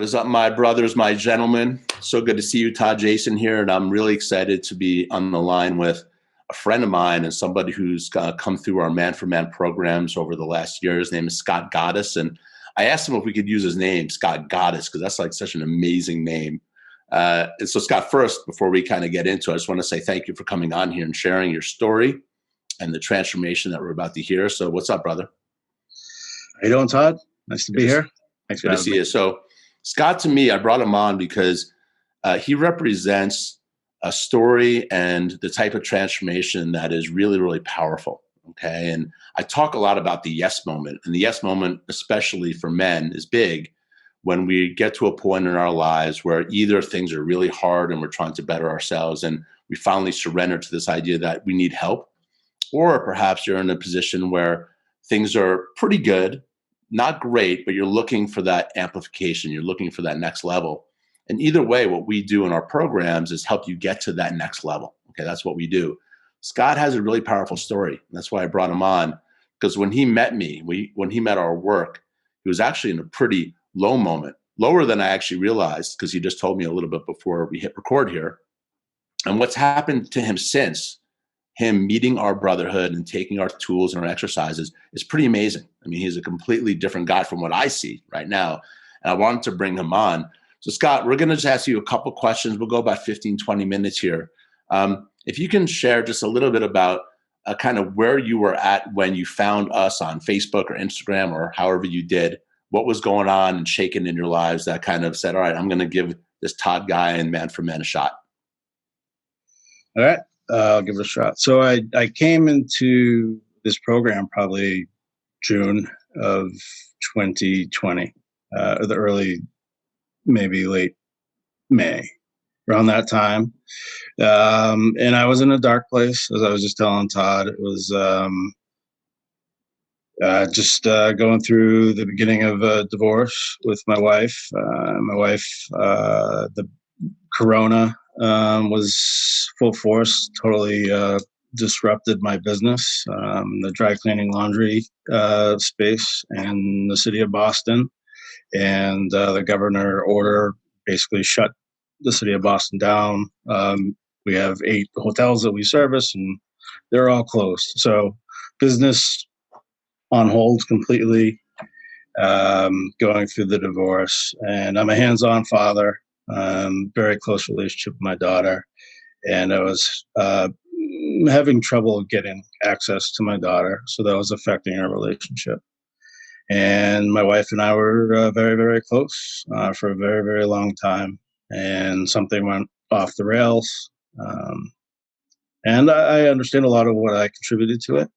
What is up, my brothers, my gentlemen? So good to see you, Todd Jason here, and I'm really excited to be on the line with a friend of mine and somebody who's come through our Man for Man programs over the last year. His name is Scott Goddess, and I asked him if we could use his name, Scott Goddess, because that's like such an amazing name. And so, Scott, first, before we kind of get into it, I just want to say thank you for coming on here and sharing your story and the transformation that we're about to hear. So what's up, brother? How you doing, Todd? Nice to be here. Thanks for having me. Good to see you. So Scott, to me, I brought him on because he represents a story and the type of transformation that is really, really powerful. Okay. And I talk a lot about the yes moment, and the yes moment, especially for men, is big when we get to a point in our lives where either things are really hard and we're trying to better ourselves and we finally surrender to this idea that we need help, or perhaps you're in a position where things are pretty good, not great, but you're looking for that amplification. You're looking for that next level. And either way, what we do in our programs is help you get to that next level. Okay, that's what we do. Scott has a really powerful story. That's why I brought him on, because when he met me, when he met our work, he was actually in a pretty low moment, lower than I actually realized, because he just told me a little bit before we hit record here. And what's happened to him since him meeting our brotherhood and taking our tools and our exercises is pretty amazing. I mean, he's a completely different guy from what I see right now. And I wanted to bring him on. So Scott, we're going to just ask you a couple questions. We'll go about 15, 20 minutes here. If you can share just a little bit about kind of where you were at when you found us on Facebook or Instagram or however you did, what was going on and shaking in your lives that kind of said, all right, I'm going to give this Todd guy and Man for Men a shot. All right. I'll give it a shot. So I came into this program probably June of 2020, or the early, maybe late May, around that time. And I was in a dark place, as I was just telling Todd. It was just going through the beginning of a divorce with my wife. The Corona was full force, totally disrupted my business, the dry cleaning laundry space in the city of Boston. And the governor order basically shut the city of Boston down. We have 8 hotels that we service, and they're all closed. So business on hold completely, going through the divorce. And I'm a hands-on father. Very close relationship with my daughter, and I was having trouble getting access to my daughter, so that was affecting our relationship. And my wife and I were very, very close for a very, very long time, and something went off the rails. And I understand a lot of what I contributed to it,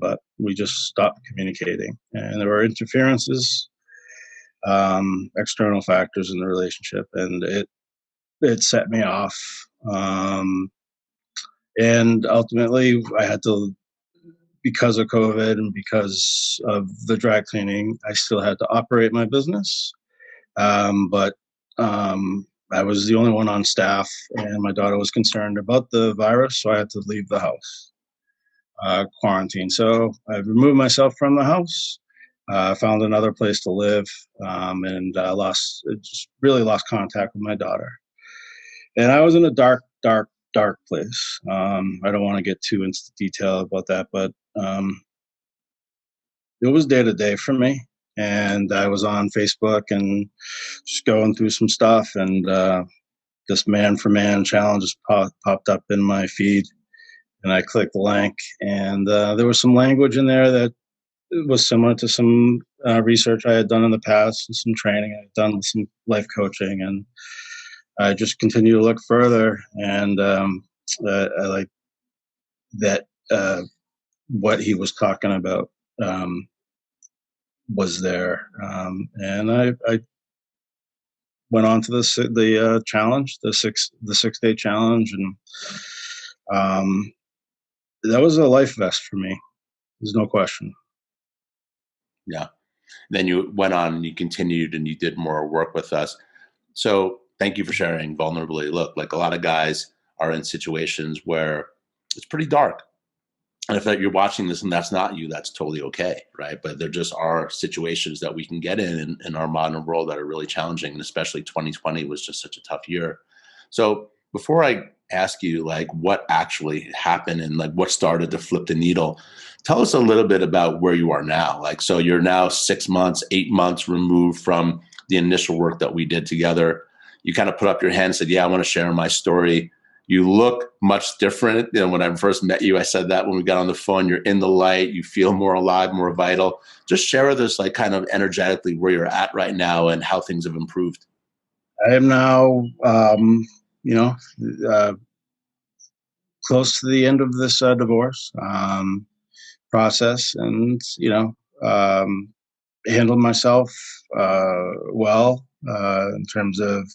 but we just stopped communicating, and there were interferences, external factors in the relationship, and it set me off. And ultimately I had to, because of COVID and because of the dry cleaning, I still had to operate my business. But I was the only one on staff, and my daughter was concerned about the virus, so I had to leave the house, quarantine. So I removed myself from the house. Found another place to live, and just really lost contact with my daughter. And I was in a dark place. I don't want to get too into detail about that, but it was day to day for me. And I was on Facebook and just going through some stuff, and this Man for Man challenge just popped up in my feed, and I clicked the link, and there was some language in there that it was similar to some research I had done in the past and some training I had done with some life coaching. And I just continued to look further, and I like that what he was talking about was there. And I went on to the challenge, the 6-day challenge, and that was a life vest for me. There's no question. Yeah. Then you went on and you continued and you did more work with us. So thank you for sharing vulnerably. Look, like a lot of guys are in situations where it's pretty dark. And if that you're watching this and that's not you, that's totally okay, right? But there just are situations that we can get in our modern world that are really challenging, and especially 2020 was just such a tough year. So before I ask you like what actually happened and like what started to flip the needle, tell us a little bit about where you are now. Like, so you're now 6 months, 8 months removed from the initial work that we did together. You kind of put up your hand and said, yeah, I want to share my story. You look much different than when I first met you. I said that when we got on the phone. You're in the light. You feel more alive, more vital. Just share with us, like, kind of energetically where you're at right now and how things have improved. I am now, you know, uh, close to the end of this divorce process, and handled myself well in terms of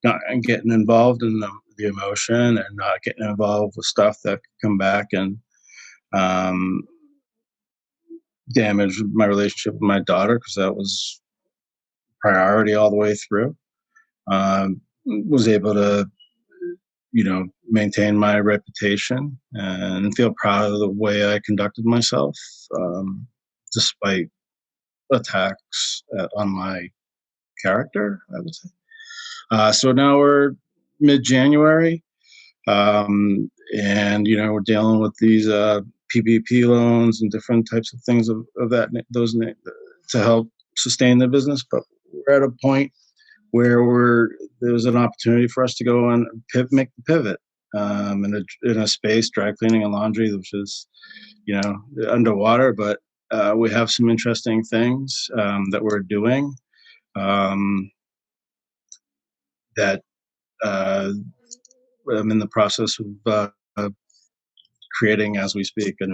not getting involved in the emotion and not getting involved with stuff that could come back and um, damage my relationship with my daughter, because that was priority all the way through. Was able to, maintain my reputation and feel proud of the way I conducted myself, despite attacks on my character, I would say. So now we're mid-January, and we're dealing with these PPP loans and different types of things of to help sustain the business. But we're at a point where there's an opportunity for us to go and make the pivot in a space, dry cleaning and laundry, which is underwater, but we have some interesting things that we're doing that I'm in the process of creating as we speak, a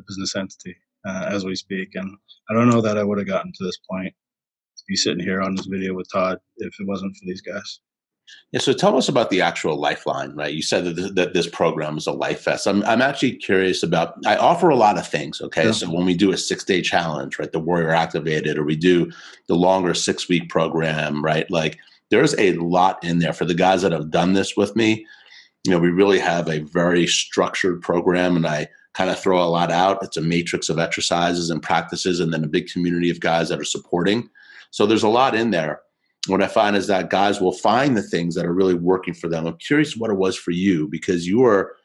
business entity as we speak. And I don't know that I would have gotten to this point to be sitting here on this video with Todd if it wasn't for these guys. Yeah, so tell us about the actual Lifeline, right? You said that this program is a life vest. I'm actually curious about, I offer a lot of things, okay? Yeah. So when we do a 6-day challenge, right, the Warrior Activated, or we do the longer 6-week program, right? Like, there's a lot in there for the guys that have done this with me. We really have a very structured program, and I kind of throw a lot out. It's a matrix of exercises and practices, and then a big community of guys that are supporting. So there's a lot in there. What I find is that guys will find the things that are really working for them. I'm curious what it was for you, because you were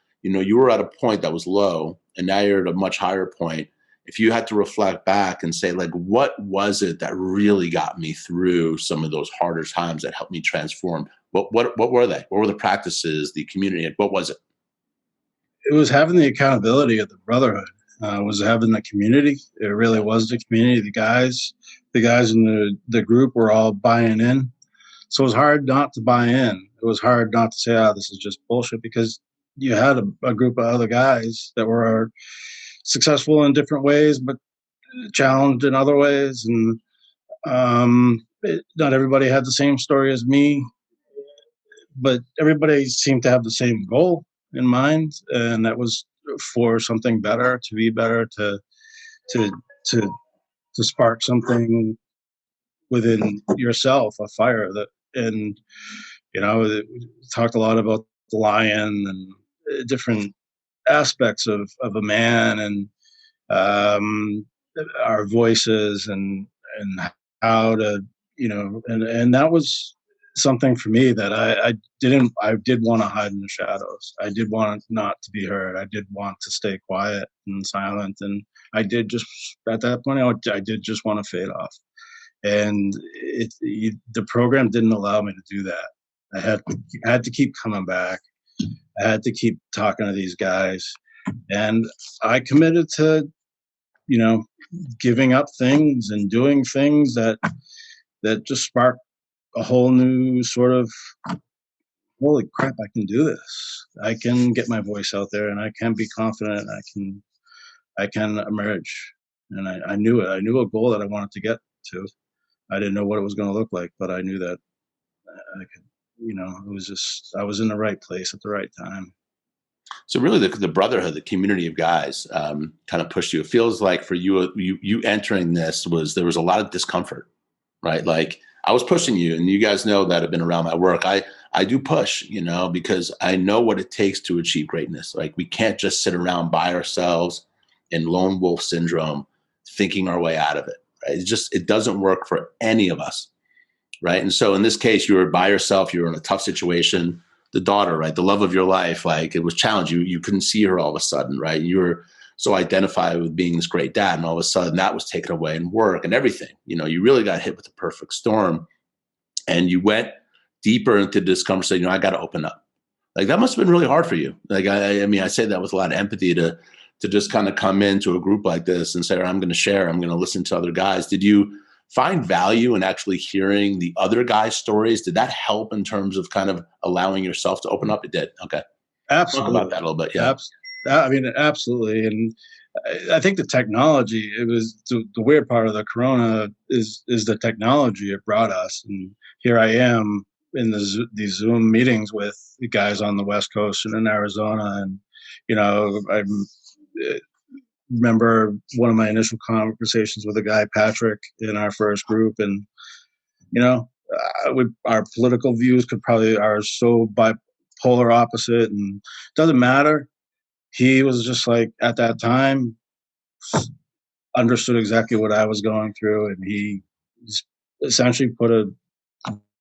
at a point that was low, and now you're at a much higher point. If you had to reflect back and say, like, what was it that really got me through some of those harder times that helped me transform? What were they? What were the practices, the community? What was it? It was having the accountability of the Brotherhood. Was having the community. It really was the community. The guys in the group were all buying in. So it was hard not to buy in. It was hard not to say, this is just bullshit," because you had a group of other guys that were successful in different ways, but challenged in other ways. And not everybody had the same story as me, but everybody seemed to have the same goal in mind, and that was for something better, to be better, to to to spark something within yourself, a fire that. And we talked a lot about the lion and different aspects of a man, and our voices, and how to, and that was something for me that I did want to hide in the shadows. I did want not to be heard. I did want to stay quiet and silent. And I did just, at that point, I did just want to fade off. And the program didn't allow me to do that. I had to keep coming back. I had to keep talking to these guys. And I committed to, giving up things and doing things that just sparked a whole new sort of, holy crap, I can do this. I can get my voice out there, and I can be confident. I can emerge. And I knew it. I knew a goal that I wanted to get to. I didn't know what it was going to look like, but I knew that I could, it was just, I was in the right place at the right time. So really, the Brotherhood, the community of guys, kind of pushed you. It feels like for you entering this there was a lot of discomfort, right? Like, I was pushing you, and you guys know that have been around my work. I do push, because I know what it takes to achieve greatness. Like, we can't just sit around by ourselves in lone wolf syndrome, thinking our way out of it. Right? It doesn't work for any of us. Right. And so in this case, you were by yourself, you were in a tough situation. The daughter, right, the love of your life, like it was challenging. You couldn't see her all of a sudden, right? You were so identified with being this great dad, and all of a sudden that was taken away in work and everything. You really got hit with the perfect storm, and you went deeper into this conversation. I got to open up. Like that must have been really hard for you. Like I mean, I say that with a lot of empathy to just kind of come into a group like this and say, I'm going to share. I'm going to listen to other guys. Did you find value in actually hearing the other guys' stories? Did that help in terms of kind of allowing yourself to open up? It did. Okay. Absolutely. Talk about that a little bit. Yeah. I mean, absolutely. And I think the technology, it was the weird part of the Corona is the technology it brought us. And here I am in these Zoom meetings with the guys on the West Coast and in Arizona. And, I remember one of my initial conversations with a guy, Patrick, in our first group. And, our political views are so bipolar opposite, and it doesn't matter. He was just like, at that time, understood exactly what I was going through. And he essentially put a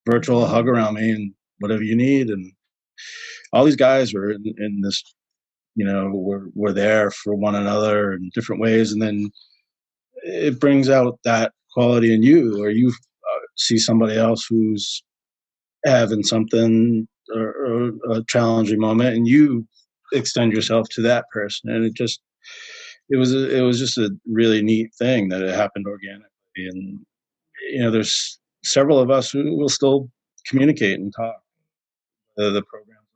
virtual hug around me and whatever you need. And all these guys were in this, we're there for one another in different ways. And then it brings out that quality in you, or you see somebody else who's having something or a challenging moment, and you extend yourself to that person. And it was just a really neat thing that it happened organically. And, there's several of us who will still communicate and talk. The programs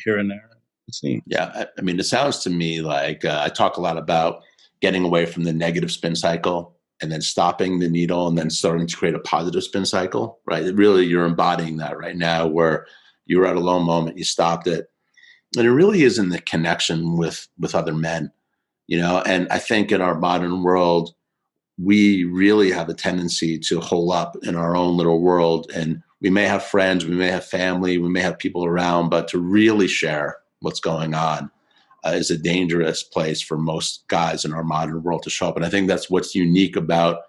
here and there. It's neat. Yeah. I mean, it sounds to me like I talk a lot about getting away from the negative spin cycle and then stopping the needle and then starting to create a positive spin cycle, right? Really, you're embodying that right now, where you were at a low moment, you stopped it. And it really is in the connection with other men, and I think in our modern world, we really have a tendency to hole up in our own little world. And we may have friends, we may have family, we may have people around, but to really share what's going on is a dangerous place for most guys in our modern world to show up. And I think that's what's unique about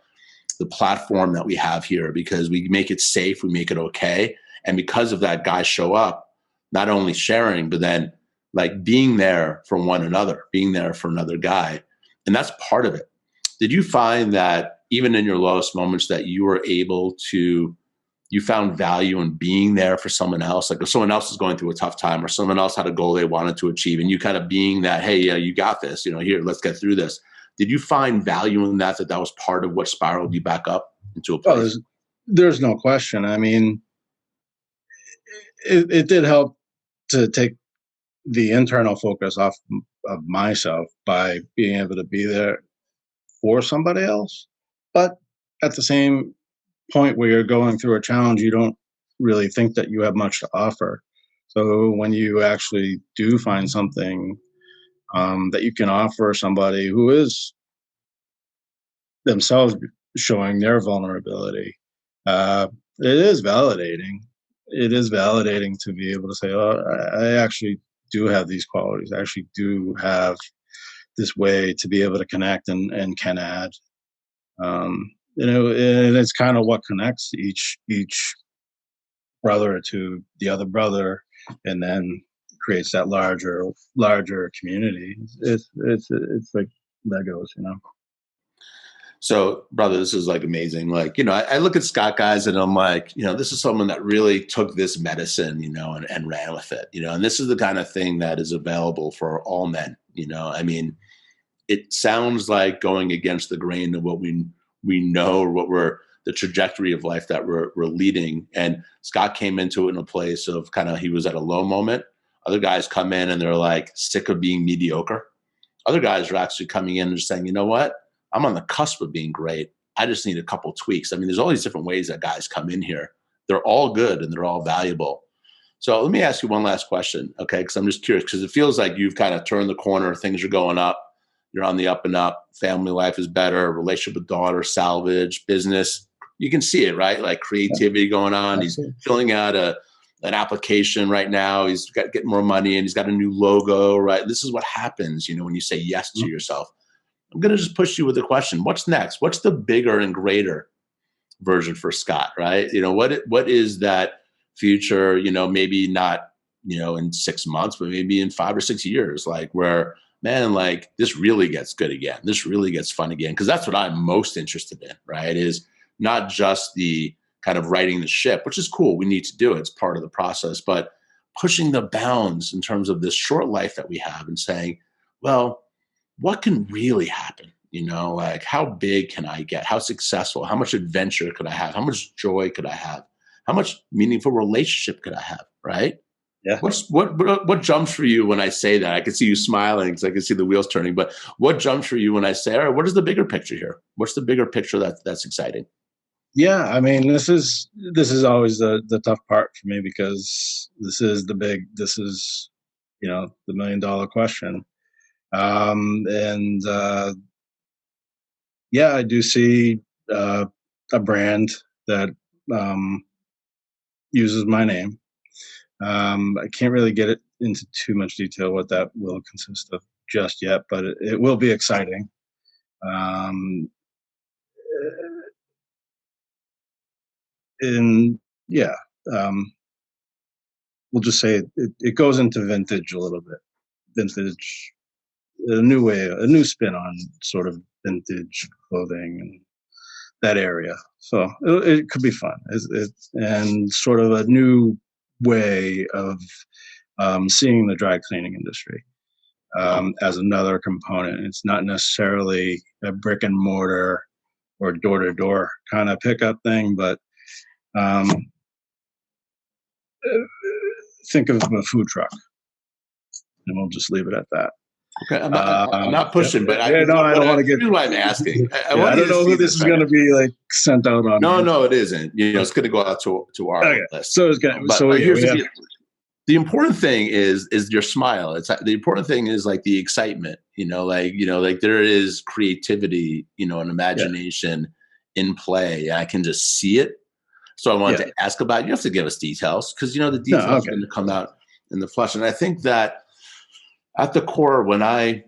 the platform that we have here, because we make it safe, we make it okay. And because of that, guys show up, not only sharing, but then like being there for one another, being there for another guy. And that's part of it. Did you find that even in your lowest moments that you were able to, you found value in being there for someone else? Like if someone else is going through a tough time, or someone else had a goal they wanted to achieve, and you kind of being that, hey, yeah, you got this, here, let's get through this. Did you find value in that was part of what spiraled you back up into a place? Oh, there's no question. I mean, it did help to take the internal focus off of myself by being able to be there for somebody else. But at the same point where you're going through a challenge, you don't really think that you have much to offer. So when you actually do find something that you can offer somebody who is themselves showing their vulnerability, it is validating. It is validating to be able to say, oh, I actually do have these qualities. I actually do have this way to be able to connect and can add. And it's kind of what connects each brother to the other brother, and then creates that larger community. It's like Legos, So, brother, this is like amazing. Like, I look at Scott guys and I'm like, this is someone that really took this medicine, and ran with it, and this is the kind of thing that is available for all men, I mean, it sounds like going against the grain of what we know, or what we're, the trajectory of life that we're leading. And Scott came into it in a place of kind of, he was at a low moment. Other guys come in and they're like sick of being mediocre. Other guys are actually coming in and just saying, you know what? I'm on the cusp of being great. I just need a couple tweaks. I mean, there's all these different ways that guys come in here. They're all good and they're all valuable. So let me ask you one last question, okay? Because I'm just curious, because it feels like you've kind of turned the corner. Things are going up. You're on the up and up. Family life is better. Relationship with daughter, salvage, business. You can see it, right? Like creativity going on. He's filling out a an application right now. He's got getting more money and he's got a new logo, right? This is what happens, when you say yes to yourself. I'm going to just push you with a question. What's next? What's the bigger and greater version for Scott, right? What is that future, maybe not, in 6 months, but maybe in 5 or 6 years, like where, man, like this really gets good again. This really gets fun again. Cause that's what I'm most interested in, right? Is not just the kind of righting the ship, which is cool. We need to do it. It's part of the process, but pushing the bounds in terms of this short life that we have and saying, well, what can really happen? Like how big can I get? How successful? How much adventure could I have? How much joy could I have? How much meaningful relationship could I have? Right? Yeah. What jumps for you when I say that? I can see you smiling because I can see the wheels turning. But what jumps for you when I say, all right, what is the bigger picture here? What's the bigger picture that's exciting? Yeah, I mean, this is always the tough part for me, because this is the $1 million question. And yeah, I do see a brand that uses my name. I can't really get it into too much detail what that will consist of just yet, but it will be exciting. Um, and yeah, um, we'll just say it goes into vintage a little bit. Vintage, a new spin on sort of vintage clothing and that area. So it could be fun. And sort of a new way of seeing the dry cleaning industry as another component. It's not necessarily a brick and mortar or door to door kind of pickup thing, but um, think of a food truck, and we'll just leave it at that. Okay, I'm not pushing, but I don't want to get. Here's why I'm asking. I don't know who this is going to be like sent out on. No, it isn't. It's going to go out to our list. So it's going. So here's the important thing is your smile. It's the important thing is like the excitement. Like there is creativity, and imagination in play. I can just see it. So I wanted to ask about. You have to give us details because the details are going to come out in the flesh, and I think that. At the core, when I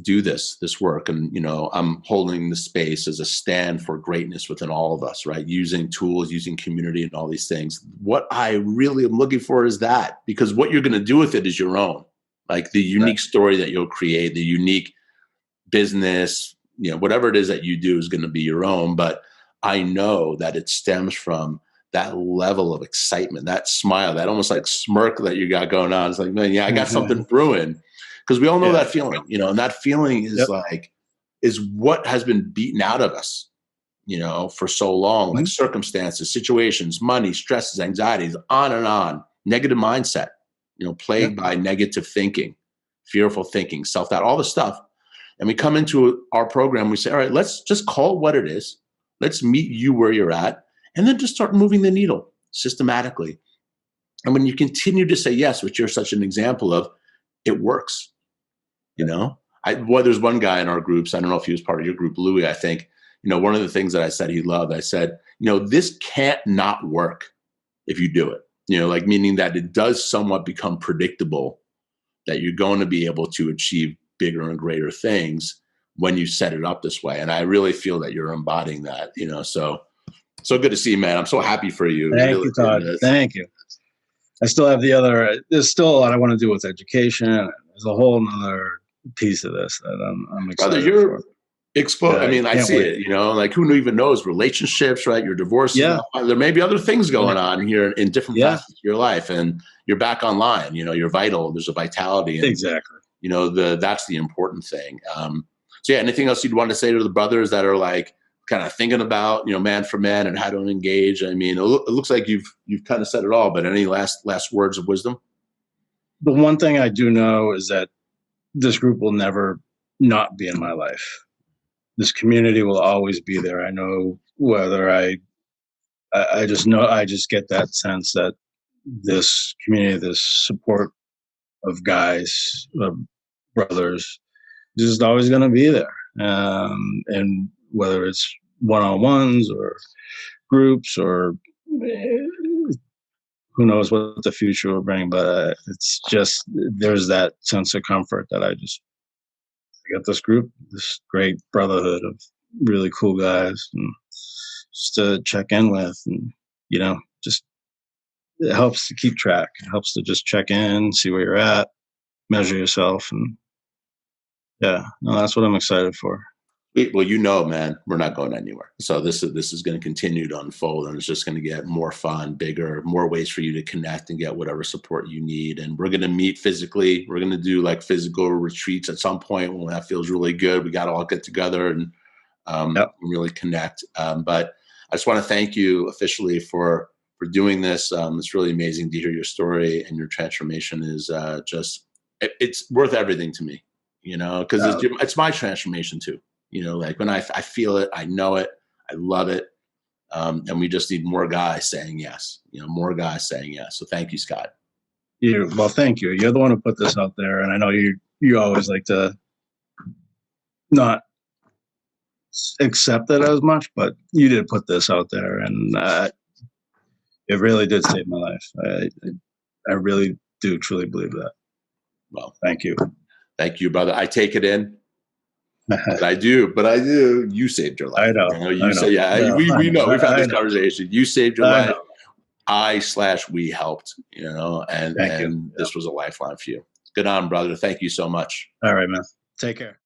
do this work, and I'm holding the space as a stand for greatness within all of us, right? Using tools, using community, and all these things. What I really am looking for is that, because what you're going to do with it is your own, like the unique story that you'll create, the unique business, whatever it is that you do is going to be your own. But I know that it stems from that level of excitement, that smile, that almost like smirk that you got going on. It's like, man, I got something brewing. Because we all know that feeling, and that feeling is is what has been beaten out of us, for so long, like circumstances, situations, money, stresses, anxieties, on and on. Negative mindset, plagued by negative thinking, fearful thinking, self-doubt, all the stuff. And we come into our program, we say, all right, let's just call it what it is. Let's meet you where you're at, and then just start moving the needle systematically. And when you continue to say yes, which you're such an example of, it works. There's one guy in our groups, I don't know if he was part of your group, Louis, I think, one of the things that I said he loved, I said, this can't not work if you do it, like meaning that it does somewhat become predictable that you're going to be able to achieve bigger and greater things when you set it up this way. And I really feel that you're embodying that, so good to see you, man. I'm so happy for you. Thank you, Todd. Thank you. I still have there's still a lot I want to do with education. There's a whole nother piece of this that I'm excited for. I mean, I see it, like who even knows relationships, right? Your divorce. Yeah. There may be other things going on here in different facets of your life, and you're back online, you're vital. There's a vitality. And, exactly. That's the important thing. So anything else you'd want to say to the brothers that are like kind of thinking about, man for man and how to engage? I mean, it looks like you've kind of said it all, but any last words of wisdom? The one thing I do know is that this group will never not be in my life. This community will always be there. I know whether I just get that sense that this community, this support of guys, brothers, is just always going to be there. And whether it's one-on-ones or groups or who knows what the future will bring, but it's just, there's that sense of comfort that I got this group, this great brotherhood of really cool guys, and just to check in with, and just it helps to keep track. It helps to just check in, see where you're at, measure yourself, and yeah, no, that's what I'm excited for. Well, man, we're not going anywhere. So this is going to continue to unfold, and it's just going to get more fun, bigger, more ways for you to connect and get whatever support you need. And we're going to meet physically. We're going to do like physical retreats at some point when that feels really good. We got to all get together and really connect. But I just want to thank you officially for doing this. It's really amazing to hear your story, and your transformation is it's worth everything to me, because it's my transformation too. Like when I feel it, I know it, I love it. And we just need more guys saying yes, more guys saying yes. So thank you, Scott. Well, thank you. You're the one who put this out there. And I know you always like to not accept it as much, but you did put this out there, and it really did save my life. I really do truly believe that. Well, thank you. Thank you, brother. I take it in. But I do. You saved your life. I know. You say, we know. We've had this conversation. You saved your life. We helped, and this was a lifeline for you. Good on, brother. Thank you so much. All right, man. Take care.